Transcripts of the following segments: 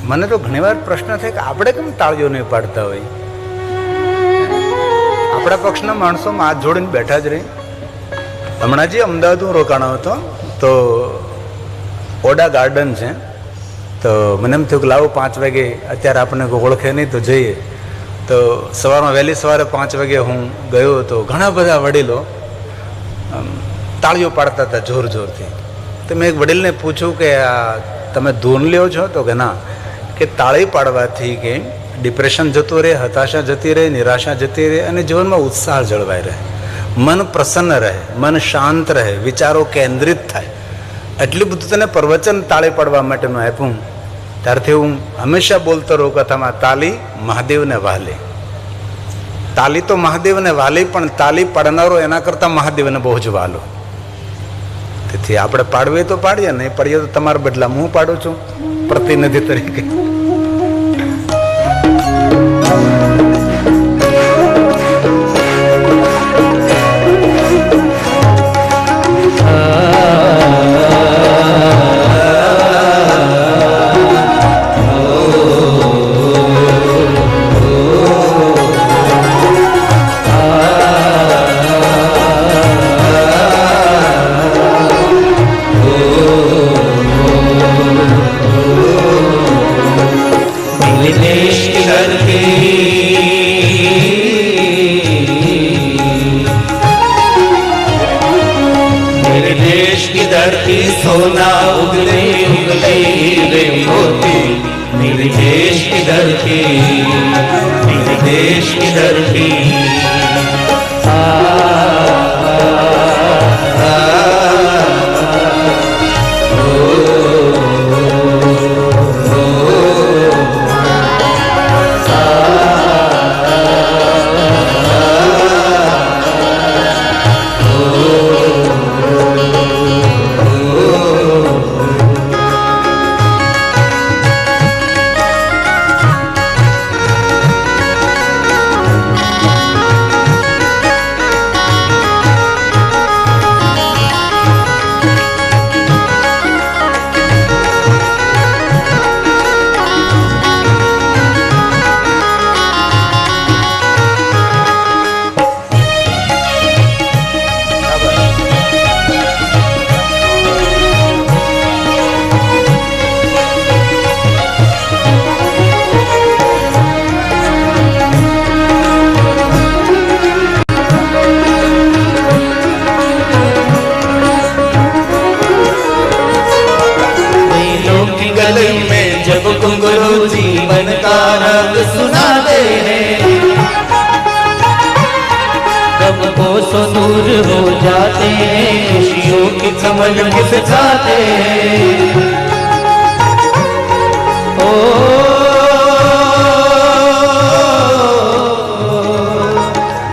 મને તો ઘણીવાર પ્રશ્ન થાય કે આપણે કેમ તાળીઓ નહીં પાડતા હોય? આપણા પક્ષના માણસોમાં હાથ જોડીને બેઠા જ રહી. હમણાં જે અમદાવાદ હું રોકાણો હતો તો ઓડા ગાર્ડન છે, તો મને એમ થયું કે લાવો 5 વાગે, અત્યારે આપણને કોઈ ઓળખે નહીં તો જઈએ. તો સવારમાં વહેલી સવારે 5 વાગે હું ગયો તો ઘણા બધા વડીલો તાળીઓ પાડતા હતા જોર જોરથી. તો મેં એક વડીલને પૂછ્યું કે આ તમે ધૂન લ્યો છો? તો કે ના, કે તાળી પાડવાથી કે ડિપ્રેશન જતું રહે, હતાશા જતી રહે, નિરાશા જતી રહે અને જીવનમાં ઉત્સાહ જળવાઈ રહે, મન પ્રસન્ન રહે, મન શાંત રહે, વિચારો કેન્દ્રિત થાય. એટલું બધું તને પ્રવચન તાળી પાડવા માટેનું આપ્યું. ત્યારથી હું હંમેશા બોલતો રહું કથામાં, તાલી મહાદેવને વાલી. તાલી તો મહાદેવને વાલી, પણ તાલી પાડનારો એના કરતાં મહાદેવને બહુ જ વાલો. તેથી આપણે પાડવીએ તો પાડીએ, નહીં પાડીએ તો તમારા બદલામાં હું પાડું છું પ્રતિનિધિ તરીકે. सोना उगले उगले रे मोती, मेरे देश की धरती, मेरे देश की धरती. जीवन का रंग सुनाते हैं, कब को सो दूर हो जाते हैं, खुशियों की कमल मुस्कुराते हैं. ओ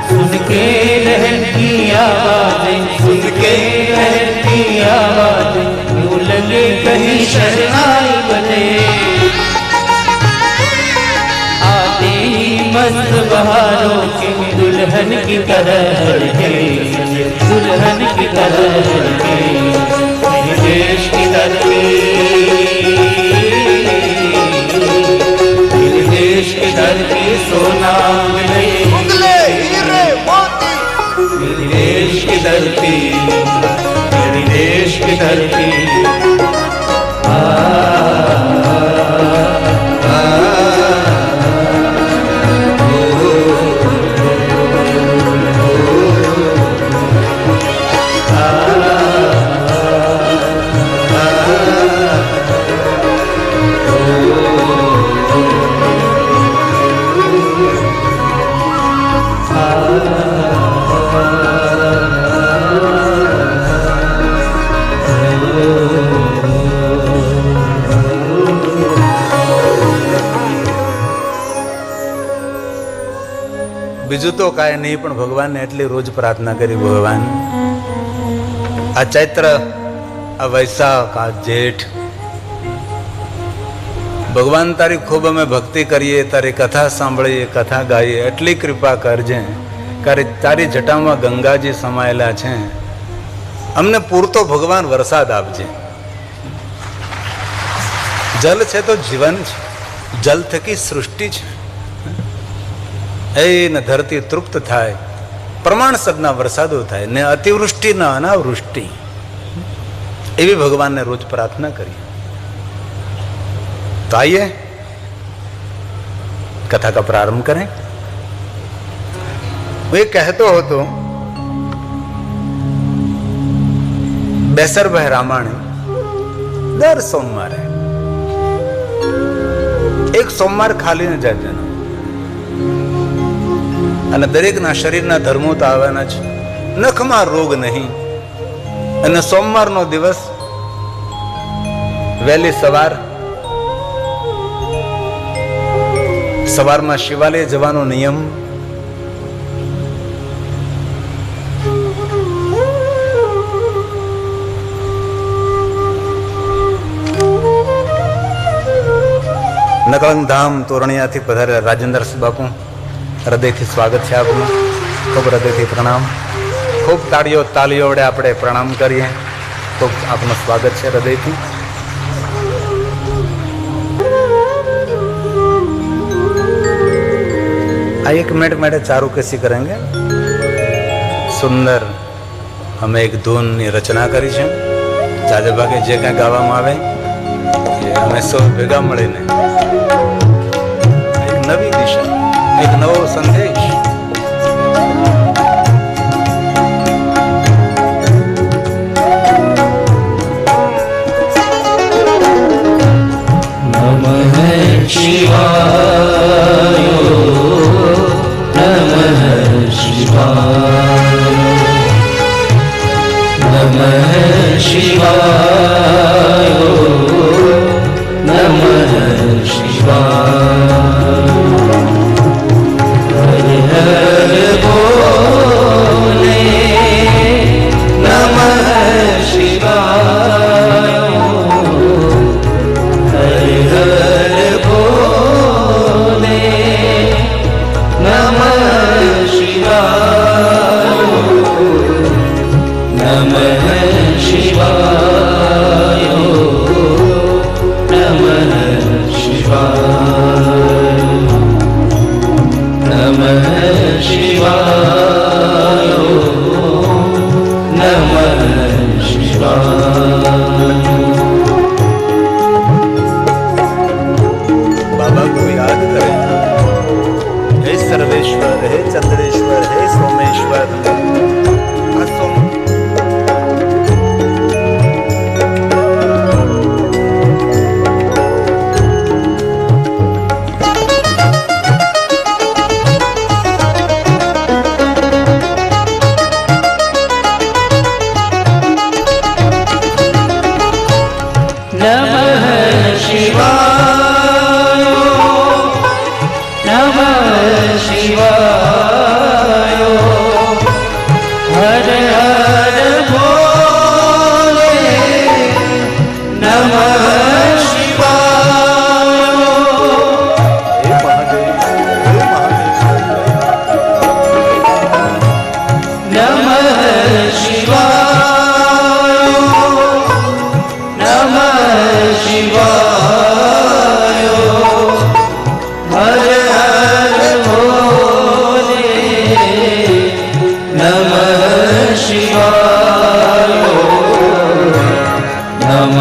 सुन के लहर की आवाज़ें, सुन के लहर की आवाज़ें, यूं लगे कहीं शहनाई बजे. मस्त बहारों की दुल्हन की तरह के, दुल्हन की तरह के, मेरे देश की धरती, मेरे देश की धरती. सोना उगले उगले हीरे मोती, मेरे देश की धरती, मेरे देश की धरती. બીજું તો કાંઈ નહીં, પણ ભગવાનને એટલી રોજ પ્રાર્થના કરી, ભગવાન આ ચૈત્ર, આ વૈશાખ, આ જેઠ, ભગવાન તારી ખૂબ અમે ભક્તિ કરીએ, તારી કથા સાંભળીએ, કથા ગાઈએ, એટલી કૃપા કરજે. તારી જટામાં ગંગાજી સમાયેલા છે, અમને પૂરતો ભગવાન વરસાદ આપજે. જલ છે તો જીવન છે. જલ થકી સૃષ્ટિ છે એ ને ધરતી તૃપ્ત થાય, પ્રમાણસરના વરસાદો થાય ને અતિવૃષ્ટિ ને અનાવૃષ્ટિ, એવી ભગવાનને રોજ પ્રાર્થના કરીએ. तो आइए कथा का प्रारंभ करें. वो ये कहतो હતો બેસરભાઈ રામાણી દર સોમવારે એક સોમવાર ખાલી ન જાય અને દરેકના શરીરના ધર્મો તો આવવાના છે, નખમાં રોગ નહીં. અને સોમવારનો દિવસ વહેલી સવારમાં શિવાલય જવાનો નિયમ. નકળંગ ધામ તોરણિયાથી પધારેલા રાજેન્દ્રસિંહ બાપુ, હૃદયથી સ્વાગત છે આપનું. ખૂબ હૃદયથી પ્રણામ. ખૂબ તાળીઓ વડે આપણે પ્રણામ કરીએ. ખૂબ આપનું સ્વાગત છે હૃદયથી. આ 1 મિનટ માટે ચારુ કેસી કરેંગે. સુંદર અમે એક ધૂનની રચના કરી છે. જાજે ભાગે જે કાંઈ ગાવામાં આવે એ અમે સૌ ભેગા મળીને એક નવી દિશા, એક નવો સંદેશ. નમઃ શિવાય, નમઃ શિવાય, નમઃ શિવાય, નમઃ શિવાય. હરે હરે બોલે નમઃ શિવાય, હરે હરે બોલે નમઃ શિવાય, નમઃ શિવાય, નમઃ શિવાય, નમઃ શિવાય, નમઃ શિવાય. बाबा को याद करें. हे सर्वेश्वर, हे चंद्रेश्वर, हे सोमेश्वर. આ સોમ નમઃ શિવાય, નમઃ શિવાય, હર હર બોલે નમઃ શિવાય. હે મહાદેવ, હે મહાદેવ. નમઃ શિવાય, નમઃ શિવાય, હર હર બોલે નમઃ શિવાય, નમઃ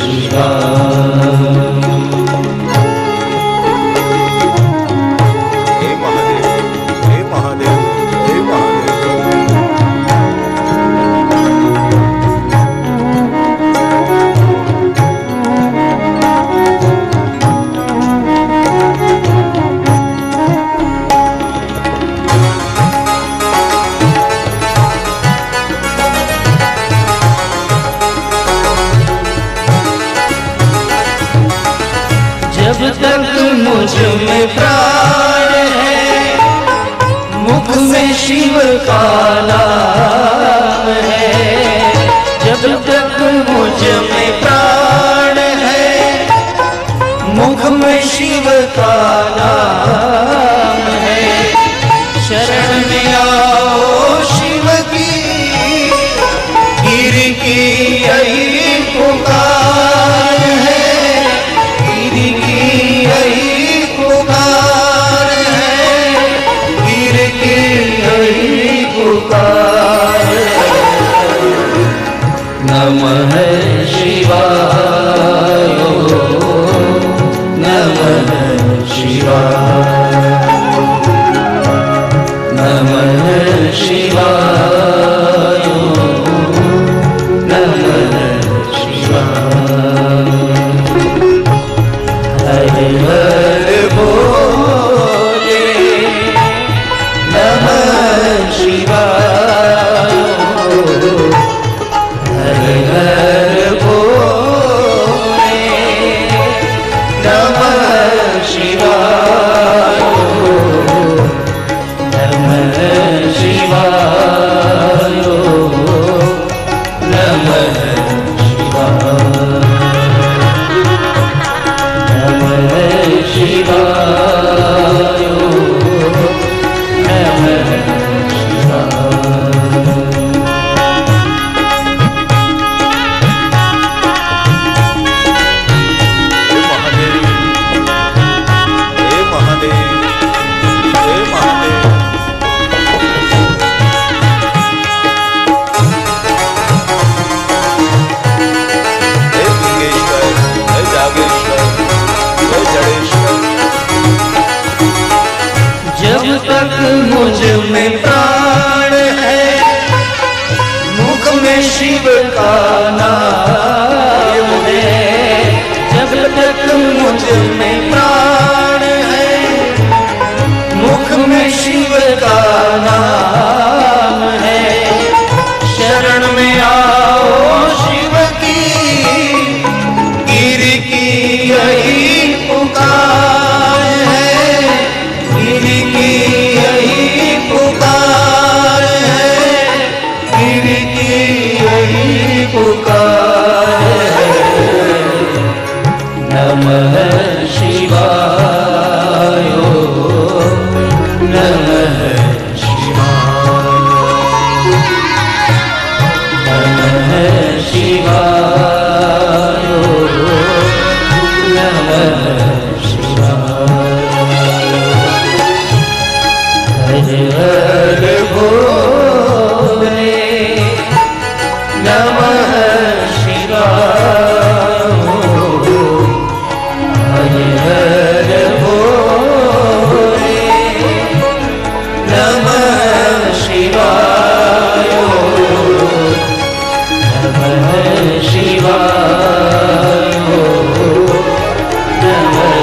શિવાય. હે મહાદેવ, હે મહાદેવ, હે મહાદેવ. जब तक मुझ में प्राण है, मुख में शिव का नाम है. जब तक मुझ में प्राण है, मुख में शिव का नाम है. शरण में आओ शिव की, गिर की यही पुकार है, गिर की यही શિવાય નમઃ શિવાય નમઃ શિવાય નમઃ શિવાય जब तक मुझ में प्राण है मुख में शिव का नाम है जब तक मुझ में प्राण है मुख में शिव का नाम है शरण में आओ शिव की गिर की यही पुकार है गिर की यही पुकार है गिर की यही पुकार है नमः शिवाय नमः शिवाय नमः शिवाय नमः हर भोले नमः शिवाय हर भोले नमः शिवाय नमः शिवाय नमः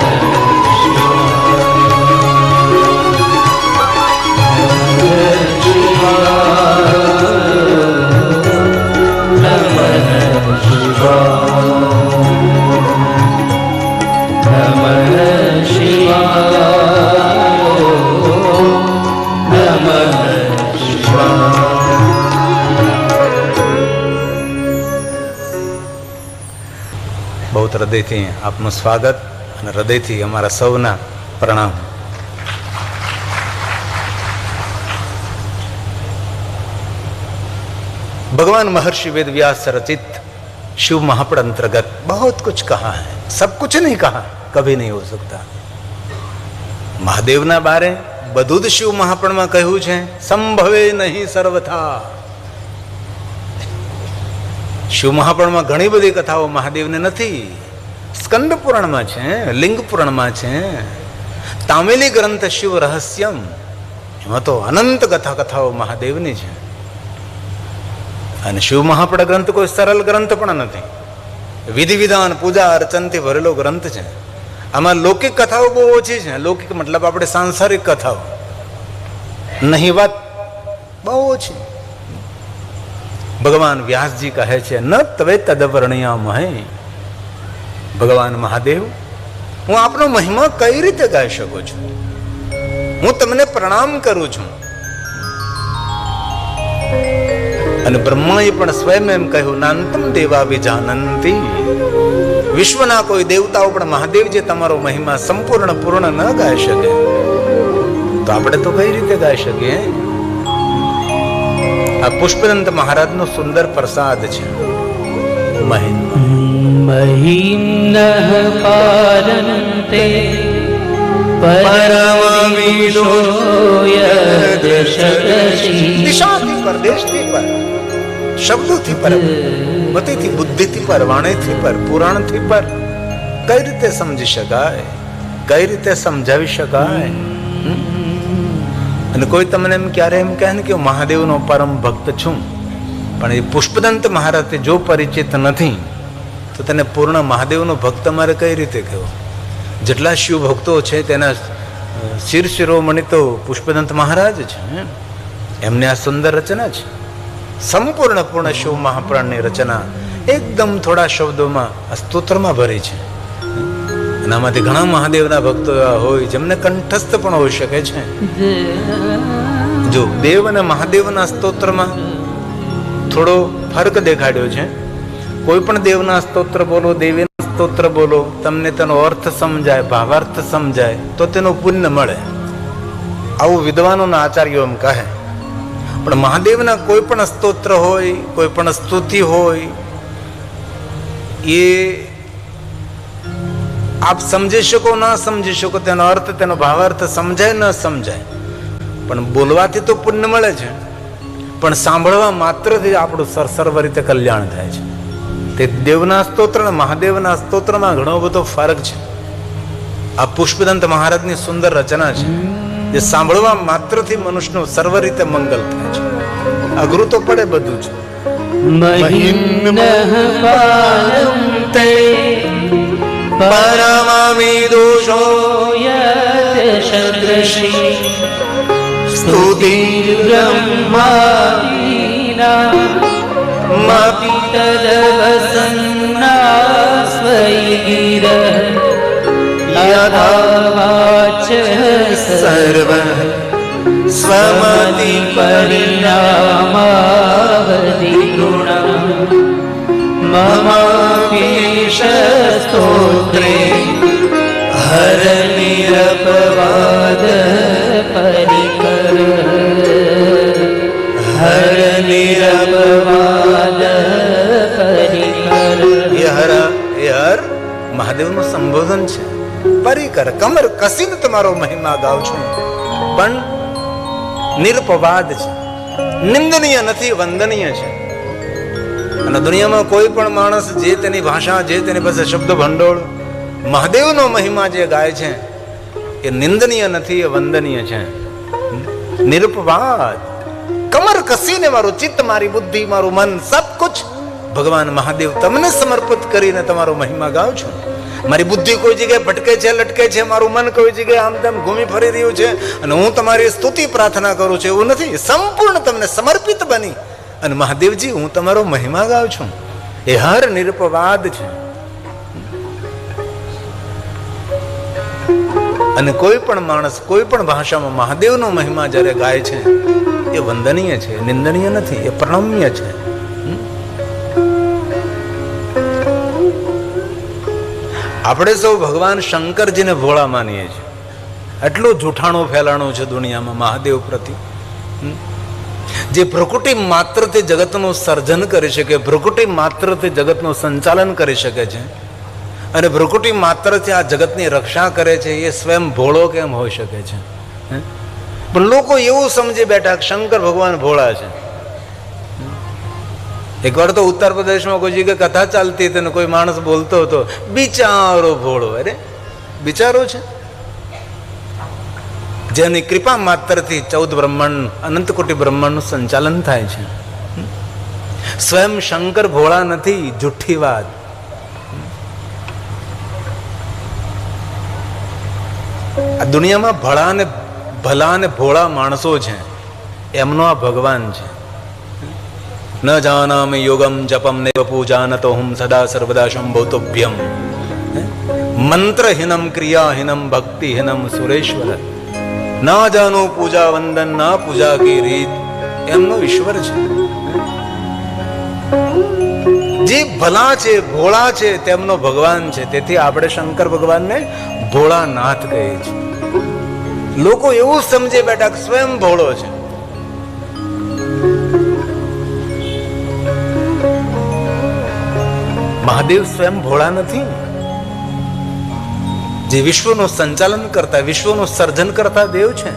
બહુ હૃદયથી આપનું સ્વાગત અને હૃદયથી અમારા સૌના પ્રણામ. भगवान महर्षि वेद व्यास रचित शिव महापड़ अंतर्गत बहुत कुछ कहा है. सब कुछ नहीं कहा, कभी नहीं हो सकता. महादेवना बारे બધું જ શિવ મહાપણમાં કહ્યું છે. સંભવે નહીં સર્વથા. શિવ મહાપણમાં ઘણી બધી કથાઓ મહાદેવને નથી. સ્કંદ પુરાણમાં છે, લિંગ પુરાણમાં છે, તામિલી ગ્રંથ શિવ રહસ્યમ એમાં તો અનંત કથાઓ મહાદેવની છે. અને શિવ મહાપડ ગ્રંથ કોઈ સરળ ગ્રંથ પણ નથી. વિધિ વિધાન પૂજા અર્ચનથી ભરેલો ગ્રંથ છે. આમાં લૌકિક કથાઓ બહુ ઓછી છે. લૌકિક મતલબ આપણે સાંસારિક કથાઓ નહીં, વાત બહુ ઓછી. ભગવાન વ્યાસજી કહે છે ન તવે તદવર્ણ્યામહે. ભગવાન મહાદેવ, હું આપનો મહિમા કઈ રીતે ગાઈ શકું છું? હું તમને પ્રણામ કરું છું. અને બ્રહ્માએ પણ સ્વયં એમ કહ્યું નાંતમ દેવા વિજાનંતી. વિશ્વના કોઈ દેવતાઓ પણ મહાદેવજી તમારો મહિમા સંપૂર્ણ પૂર્ણ ન ગાઈ શકે, તો આપણે તો કઈ રીતે ગાઈ શકીએ? આ પુષ્પદંત મહારાજનો સુંદર પ્રસાદ છે. મહિમ્ન પારંતે પરમવિદો યદશરસી. દિશાથી પર, દેશથી પર, શબ્દોથી પર, મતિથી, બુદ્ધિથી પર, વાણીથી પર, પુરાણથી પર કઈ રીતે સમજી શકાય? કઈ રીતે સમજાવી શકાય? અને કોઈ તમને એમ ક્યારે એમ કહે ને કે હું મહાદેવનો પરમ ભક્ત છું, પણ એ પુષ્પદંત મહારાજથી જો પરિચિત નથી તો તેને પૂર્ણ મહાદેવનો ભક્ત મારે કઈ રીતે કહેવો? જેટલા શિવ ભક્તો છે તેના શિરોમણિ તો પુષ્પદંત મહારાજ છે. એમને આ સુંદર રચના છે. સંપૂર્ણ પૂર્ણ શિવ મહાપુરાણની રચના એકદમ થોડા શબ્દોમાં આ સ્તોત્રમાં ભરી છે. અને આમાંથી ઘણા મહાદેવના ભક્તો એવા હોય જેમને કંઠસ્થ પણ હોઈ શકે છે. જો દેવ અને મહાદેવના સ્તોત્રમાં થોડો ફરક દેખાડ્યો છે. કોઈ પણ દેવના સ્તોત્ર બોલો, દેવીના સ્તોત્ર બોલો, તમને તેનો અર્થ સમજાય, ભાવાર્થ સમજાય તો તેનું પુણ્ય મળે, આવું વિદ્વાનોના આચાર્યો એમ કહે. પણ મહાદેવના કોઈ પણ સ્તોત્ર હોય, કોઈ પણ સ્તુતિ હોય, એ આપ સમજી શકો ના સમજી શકો, તેનો અર્થ, તેનો ભાવાર્થ સમજાય ન સમજાય, પણ બોલવાથી તો પુણ્ય મળે છે, પણ સાંભળવા માત્રથી આપણું સર્વ રીતે કલ્યાણ થાય છે. તે દેવના સ્તોત્ર અને મહાદેવના સ્તોત્રમાં ઘણો બધો ફરક છે. આ પુષ્પદંત મહારાજની સુંદર રચના છે, જે સાંભળવા માત્રથી મનુષ્યનું સર્વ રીતે મંગલ થાય છે. અઘરું તો પડે બધું છે. પરમામી દોષો સ્તુતિ સર્વ સ્વમતિ પરિણામાવધિ મમાપીશ સ્તોત્રે હર નિરપવાદ પરિકર હર નિરપવાદ પરિકર. એ હર મહાદેવનું સંબોધન છે. પરિકર કમર કસીને તમારો મહિમા ગાઉં છું, પણ નિરપવાદ છે, નિંદનીય નથી, વંદનીય છે. અને દુનિયામાં કોઈ પણ માણસ જે તેની ભાષા, જે તેની પાસે શબ્દ ભંડોળ મહાદેવનો મહિમા જે ગાય છે એ નિંદનીય નથી, એ વંદનીય છે. નિરપવાદ કમર કસીને મારું ચિત્ત, મારી બુદ્ધિ, મારું મન, સબ કુછ ભગવાન મહાદેવ તમને સમર્પિત કરીને તમારો મહિમા ગાઉં છું. મારી બુદ્ધિ કોઈ જગ્યાએ ભટકે છે, લટકે છે, મારું મન કોઈ જગ્યાએ આમ તેમ ઘૂમી ફરી રહ્યું છે અને હું તમારી સ્તુતિ પ્રાર્થના કરું છું, એવું નથી. સંપૂર્ણ તમને સમર્પિત બની અને મહાદેવજી હું તમારો મહિમા ગાઉં છું. એ હર નિરપવાદ છે. અને કોઈ પણ માણસ કોઈ પણ ભાષામાં મહાદેવનો મહિમા જ્યારે ગાય છે એ વંદનીય છે, નિંદનીય નથી, એ પ્રણમ્ય છે. આપણે સૌ ભગવાન શંકરજીને ભોળા માનીએ છીએ. એટલું જૂઠાણું ફેલાણું છે દુનિયામાં મહાદેવ પ્રતિ. જે ભ્રુકુટી માત્રથી જગતનું સર્જન કરી શકે, ભ્રુકુટી માત્રથી જગતનું સંચાલન કરી શકે છે અને ભ્રુકુટી માત્રથી આ જગતની રક્ષા કરે છે, એ સ્વયં ભોળો કેમ હોઈ શકે છે? પણ લોકો એવું સમજી બેઠા કે શંકર ભગવાન ભોળા છે. એકવાર તો ઉત્તર પ્રદેશમાં કોઈ જગ્યાએ કથા ચાલતી હતી ને કોઈ માણસ બોલતો હતો, બિચારો ભોળો. અરે બિચારો છે, જેની કૃપા માત્રથી 14 બ્રહ્માંડ, અનંત કોટી બ્રહ્માંડનું સંચાલન થાય છે. સ્વયં શંકર ભોળા નથી, જુઠ્ઠી વાત. આ દુનિયામાં ભલા અને ભોળા માણસો છે, એમનો આ ભગવાન છે. ન જાનામિ યોગમ જપમ નૈવ પૂજાનતો હુમ સદા સર્વદા શંભોતોભ્યમ. મંત્રહીનમ ક્રિયાહીનમ ભક્તિહીનમ સુરેશ્વર. ના જાનો પૂજા વંદન, ના પૂજા કી રીત, એમનો ઈશ્વર છે. જે ભલા છે, ભોળા છે, તેમનો ભગવાન છે. તેથી આપણે શંકર ભગવાનને ભોળાનાથ કહીએ છીએ. લોકો એવું સમજે બેઠા કે સ્વયં ભોળો છે. મહાદેવ સ્વયં ભોળા નથી. જે વિશ્વનું સંચાલન કરતા, વિશ્વનું સર્જન કરતા દેવ છે.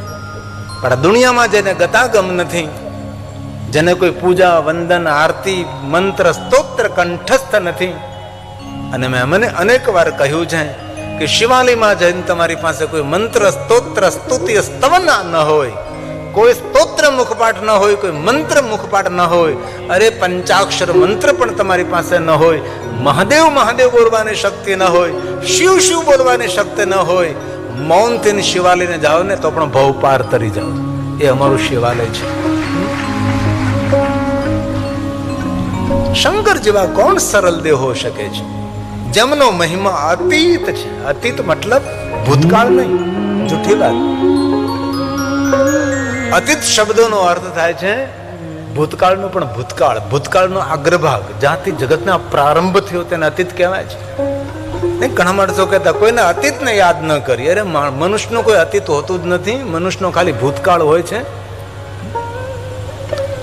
પણ દુનિયામાં જેને ગતાગમ નથી, જેને કોઈ પૂજા વંદન આરતી મંત્ર સ્તોત્ર કંઠસ્થ નથી. અને મેં મને અનેક વાર કહ્યું છે કે શિવાલયમાં જઈને તમારી પાસે કોઈ મંત્ર સ્તોત્ર સ્તુતિ સ્તવન ન હોય, કોઈ સ્તોત્ર મુખપાઠ ન હોય, કોઈ મંત્ર મુખપાઠ ન હોય, અરે પંચાક્ષર મંત્ર પણ તમારી પાસે ન હોય, મહાદેવ મહાદેવ બોલવાની શક્તિ ન હોય, શિવ શિવ બોલવાની શક્તિ ન હોય, મૌનથી શિવાલયને જાઓ ને તો પણ ભવ પાર તરી જાઓ. એ અમારું શિવાલય છે. શંકર જેવા કોણ સરળ દેવ હો શકે છે? જેમનો મહિમા અતીત છે. અતીત મતલબ ભૂતકાળ નહીં, જૂઠી વાત. અતીત શબ્દોનો અર્થ થાય છે ભૂતકાળનો પણ ભૂતકાળ, ભૂતકાળનો અગ્રભાગ, જ્યાંથી જગતના પ્રારંભ થયો તેને અતીત કહેવાય છે. નહીં, ઘણા માણસો કહેતા કોઈને અતીતને યાદ ન કરી. અરે મનુષ્યનું કોઈ અતીત હોતું જ નથી, મનુષ્યનો ખાલી ભૂતકાળ હોય છે.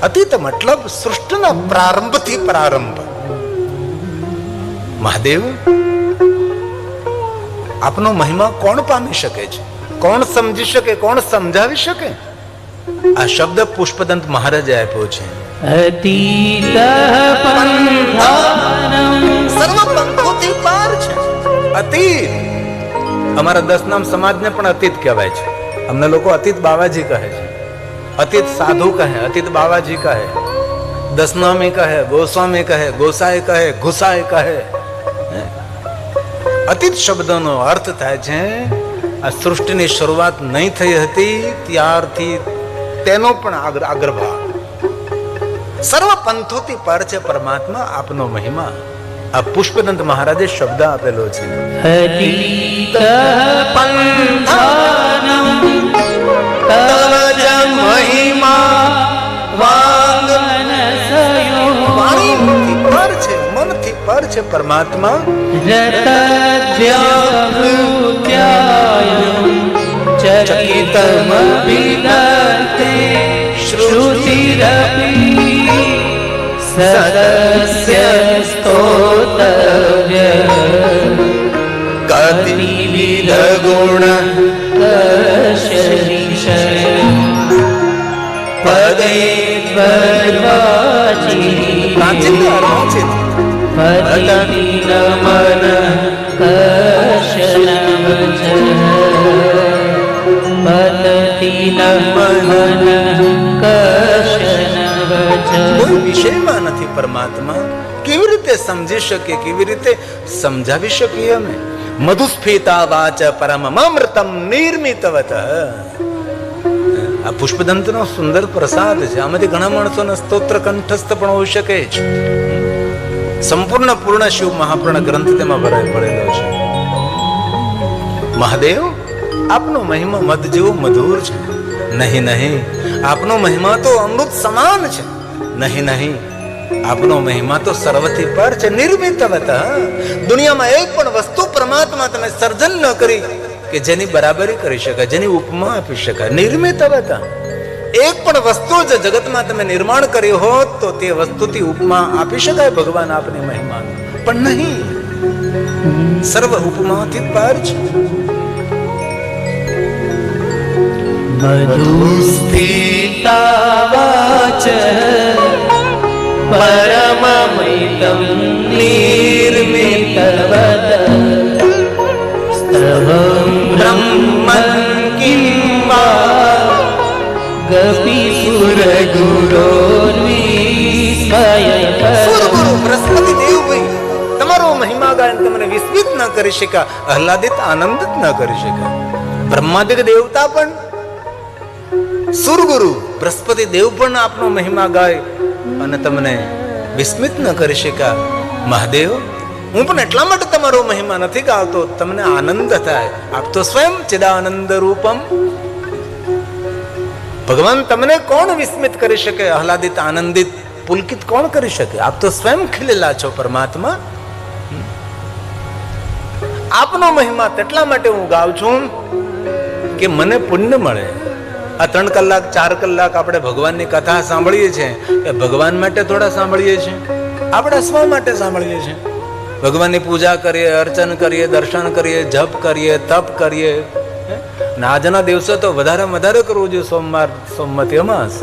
અતીત મતલબ સૃષ્ટિના પ્રારંભથી પ્રારંભ. મહાદેવ, આપનો મહિમા કોણ પામી શકે છે? કોણ સમજી શકે? કોણ સમજાવી શકે? આ શબ્દ પુષ્પદંત મહારાજે આપ્યો છે. અતીત પંથાનમ સર્વ પંથોથી પાર છે. અતીત. અમારા 10 નામ સમાજને પણ અતીત કહેવાય છે. અમને લોકો અતીત બાવાજી કહે છે, અતીત સાધુ કહે, અતીત બાવાજી કહે, 10 નામી કહે, ગોસ્વામી કહે, ગોસાઈ કહે, ઘુસાઈ કહે. અતીત શબ્દનો અર્થ થાય છે આ સૃષ્ટિની શરૂઆત નહીં થઈ હતી ત્યારથી તેનો પણ અગ્રભાગ. સર્વ પંથોથી પર છે પરમાત્મા, આપનો મહિમા. આ પુષ્પદંત મહારાજે શબ્દ આપેલો છે. અતીત પંથાનમ તવ જ મહિમા વાંગનસયો વાણીથી પર છે, મનથી પર છે પરમાત્મા. રતવ્યાહૃત્યાયમ ચકિતમ વિદતે શ્રુતિરપી સદસ્ય સ્તોતવ્ય ગતિવિધ ગુણ કશરીષય પદે દ્વર્વાચી પ્રાચીન અર્વાચિત પતિ નમન કશનવચ પતિ નમન કશનવચ. કોઈ વિષયમાં નથી પરમાત્મા. કેવી રીતે સમજી શકીએ, કેવી રીતે સમજાવી શકીએ અમે? મધુસ્ફીતા વાચ પરમમૃતમ નિર્મિતવત. આ પુષ્પદંતનો સુંદર પ્રસાદ છે. આમાંથી ઘણા માણસોના સ્તોત્ર કંઠસ્થ પણ હોઈ શકે છે. સંપૂર્ણ પૂર્ણ શિવ મહાપૂર્ણ ગ્રંથ તેમાં ભરાય પડેલો છે. મહાદેવ, આપનો મહિમા મધ જેવો મધુર છે. નહીં નહીં, આપનો મહિમા તો અમૃત સમાન છે. નહીં નહીં, આપનો મહિમા તો સર્વથી પર છે. નિર્મિતવત. દુનિયામાં એક પણ વસ્તુ પરમાત્મા તમે સર્જન ન કરી કે જેની બરાબરી કરી શકાય, જેની ઉપમા આપી શકાય. નિર્મિતવત. એક પણ વસ્તુ જો જગતમાં તમે નિર્માણ કરી હોત તો તે વસ્તુથી ઉપમા આપી શકાય ભગવાન આપની મહિમા, પણ નહીં. સર્વ ઉપમાથી પાર છે. મધુસ્ફીતા વાચ પરમમૈતમ નિર્મિતવત સ્તવં બ્રહ્મં કિં વા ગપિસુર ગુરોર્વિસ્મય. સુરગુરુ બૃહસ્પતિ દેવ ભાઈ, તમારો મહિમા ગાયન તમને વિસ્મિત ન કરી શકા, આહલાદિત આનંદિત ન કરી શકા. બ્રહ્માદિક દેવતા પણ, સુરગુરુ બૃહસ્પતિ દેવ પણ આપનો મહિમા ગાય અને તમને વિસ્મિત ન કરી શકા. મહાદેવ, હું પણ એટલા માટે તમારો મહિમા નથી ગાતો તમને આનંદ થાય. આપ તો સ્વયં ચિદાનંદ રૂપમ. ભગવાન તમને કોણ વિસ્મિત કરી શકે? આહલાદિત આનંદિત પુલકિત કોણ કરી શકે? આપ તો સ્વયં ખીલેલા છો પરમાત્મા. આપનો મહિમા તેટલા માટે હું ગાઉં છું કે મને પુણ્ય મળે. આ 3 કલાક 4 કલાક આપણે ભગવાનની કથા સાંભળીએ છીએ એ ભગવાન માટે થોડા સાંભળીએ છીએ, આપણે સ્વ માટે સાંભળીએ છીએ. ભગવાનની પૂજા કરીએ, અર્ચન કરીએ, દર્શન કરીએ, જપ કરીએ, તપ કરીએ. ને આજના દિવસે તો વધારે કરવું જોઈએ. સોમવતી અમાસ,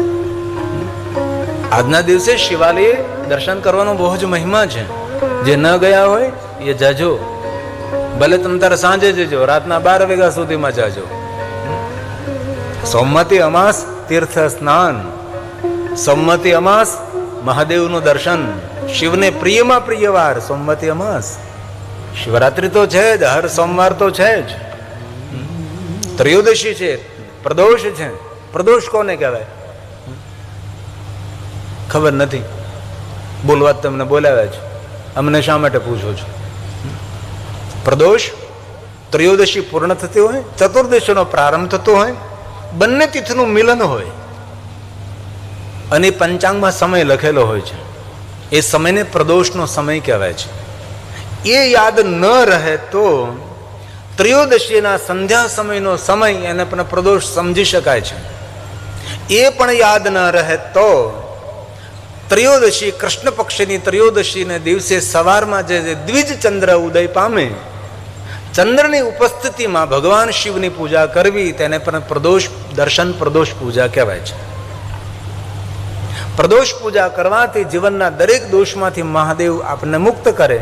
આજના દિવસે શિવાલય દર્શન કરવાનો બહુ જ મહિમા છે. જે ન ગયા હોય એ જાજો. ભલે તમે તારે સાંજે જજો, રાતના 12 વાગ્યા સુધીમાં જાજો. સોમવતી અમાસ તીર્થ સ્નાન, સોમવતી અમાસ મહાદેવનું દર્શન, શિવને પ્રિયમાં પ્રિય વાર સોમવતી અમાસ. શિવરાત્રી તો છે જ, હર સોમવાર તો છે જ. ત્રયોદશી છે, પ્રદોષ છે. પ્રદોષ કોને કહેવાય ખબર નથી. બોલવા તમને બોલાવ્યા છે. અમને શા માટે પૂછો છો? પ્રદોષ ત્રયોદશી પૂર્ણ થતી હોય, ચતુર્દશીનો પ્રારંભ થતો હોય, બંને તિથિનું મિલન હોય અને પંચાંગમાં સમય લખેલો હોય છે. એ સમયને પ્રદોષનો સમય કહેવાય છે. એ યાદ ન રહે તો ત્રયોદશીના સંધ્યા સમયનો સમય એને પણ પ્રદોષ સમજી શકાય છે. એ પણ યાદ ન રહે તો ત્રયોદશી કૃષ્ણ પક્ષની ત્રયોદશીને દિવસે સવારમાં જે દ્વિજ ચંદ્ર ઉદય પામે, ચંદ્રની ઉપસ્થિતિમાં ભગવાન શિવની પૂજા કરવી, તેને પણ પ્રદોષ દર્શન, પ્રદોષ પૂજા કહેવાય છે. પ્રદોષ પૂજા કરવાથી જીવનના દરેક દોષમાંથી મહાદેવ આપણને મુક્ત કરે,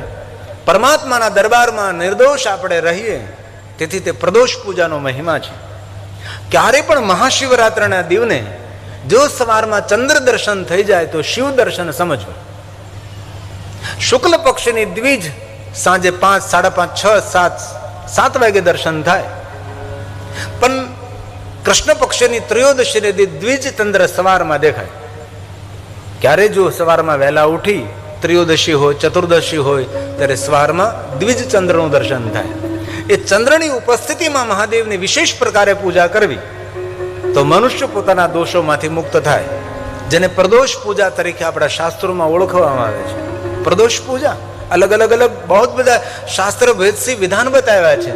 પરમાત્માના દરબારમાં નિર્દોષ આપણે રહીએ. તેથી તે પ્રદોષ પૂજાનો મહિમા છે. ક્યારે પણ મહાશિવરાત્રિના દિવને જો સવારમાં ચંદ્ર દર્શન થઈ જાય તો શિવ દર્શન સમજવું. શુક્લ પક્ષની દ્વિજ સાંજે 5, 5:30, 6, 7 વાગે દર્શન થાય, પણ કૃષ્ણ પક્ષની ત્રયોદશીને દ્વિજ ચંદ્ર સવારમાં દેખાય. ક્યારે જો સવારમાં વહેલા ઉઠી ત્રયોદશી હોય, ચતુર્દશી હોય, ત્યારે સવારમાં દ્વિજ ચંદ્રનું દર્શન થાય. એ ચંદ્રની ઉપસ્થિતિમાં મહાદેવની વિશેષ પ્રકારે પૂજા કરવી તો મનુષ્ય પોતાના દોષોમાંથી મુક્ત થાય, જેને પ્રદોષ પૂજા તરીકે આપણા શાસ્ત્રોમાં ઓળખવામાં આવે છે. પ્રદોષ પૂજા અલગ અલગ બહુ બધા શાસ્ત્ર ભેદથી વિધાન બતાવ્યા છે.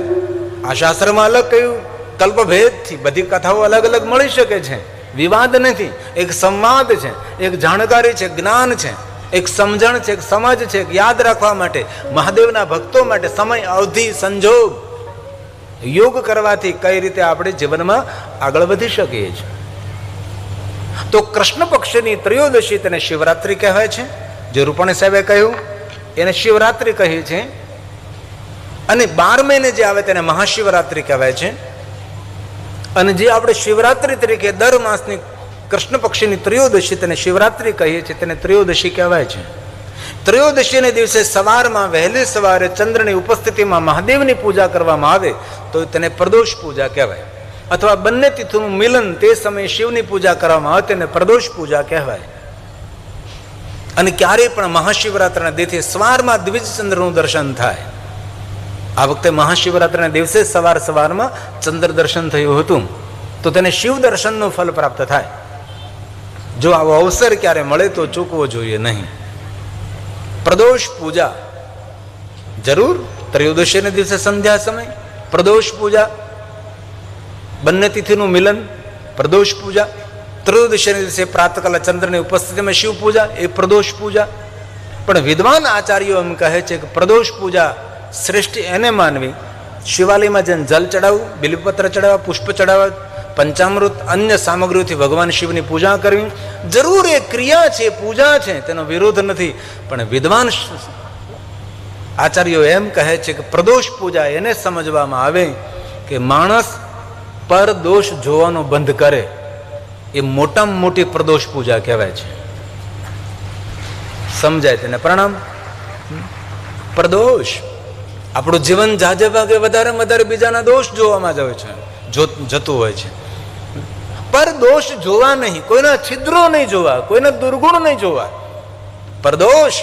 આ શાસ્ત્રમાં અલગ કહ્યું, કલ્પભેદથી બધી કથાઓ અલગ અલગ મળી શકે છે. વિવાદ નથી, એક સંવાદ છે, એક જાણકારી છે, જ્ઞાન છે, એક સમજણ છે, એક સમજ છે, એક યાદ રાખવા માટે, મહાદેવના ભક્તો માટે સમય, અવધિ, સંજોગ, યોગ કરવાથી કઈ રીતે આપણે જીવનમાં આગળ વધી શકીએ છીએ. તો કૃષ્ણ પક્ષની ત્રયોદશી તેને શિવરાત્રિ કહેવાય છે. જે રૂપાણી સાહેબે કહ્યું એને શિવરાત્રિ કહી છે. અને 12 મહિને જે આવે તેને મહાશિવરાત્રિ કહેવાય છે. અને જે આપણે શિવરાત્રિ તરીકે દર માસની કૃષ્ણ પક્ષની ત્રયોદશી તેને શિવરાત્રિ કહીએ છીએ, તેને ત્રયોદશી કહેવાય છે. ત્રયોદશીને દિવસે સવારમાં વહેલી સવારે ચંદ્રની ઉપસ્થિતિમાં મહાદેવની પૂજા કરવામાં આવે તો તેને પ્રદોષ પૂજા કહેવાય. અથવા બંને તિથિનું મિલન તે સમયે શિવની પૂજા કરવામાં આવે તેને પ્રદોષ પૂજા કહેવાય. અને ક્યારેય પણ મહાશિવરાત્રિના દિવસે સવારમાં દ્વિજ ચંદ્રનું દર્શન થાય. આ વખતે મહાશિવરાત્રિના દિવસે સવારમાં ચંદ્ર દર્શન થયું હતું તો તેને શિવ દર્શનનું ફલ પ્રાપ્ત થાય. જો આવો અવસર ક્યારે મળે તો ચૂકવો જોઈએ નહીં. પ્રદોષ પૂજા જરૂર ત્રયોદશીના દિવસે સંધ્યા સમય પ્રદોષ પૂજા, બંને તિથિનું મિલન પ્રદોષ પૂજા, ત્રયોદશીના દિવસે પ્રાતકાલે ચંદ્રની ઉપસ્થિતિમાં શિવ પૂજા એ પ્રદોષ પૂજા. પણ વિદ્વાન આચાર્યો એમ કહે છે કે પ્રદોષ પૂજા શ્રેષ્ઠ એને માનવી શિવાલયમાં જઈને જલ ચડાવવું, બિલીપત્ર ચડાવવા, પુષ્પ ચડાવવા, પંચામૃત અન્ય સામગ્રીઓથી ભગવાન શિવની પૂજા કરવી જરૂર એ ક્રિયા છે, પૂજા છે, તેનો વિરોધ નથી. પણ વિદ્વાન આચાર્યો એમ કહે છે કે પ્રદોષ પૂજા એને સમજવામાં આવે કે માણસ પર દોષ જોવાનું બંધ કરે, એ મોટામાં મોટી પ્રદોષ પૂજા કહેવાય છે. સમજાય તેને પ્રણામ. પ્રદોષ આપણું જીવન જાજે ભાગે વધારે બીજાના દોષ જોવામાં જ હોય છે, જતું હોય છે. પર દોષ જોવા નહીં, કોઈના છિદ્રો નહીં જોવા, કોઈના દુર્ગુણ નહીં જોવા. પ્રદોષ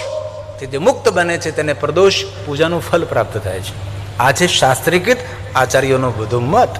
થી જે મુક્ત બને છે તેને પ્રદોષ પૂજાનું ફલ પ્રાપ્ત થાય છે. આ છે શાસ્ત્રીકૃત આચાર્યોનો બધો મત.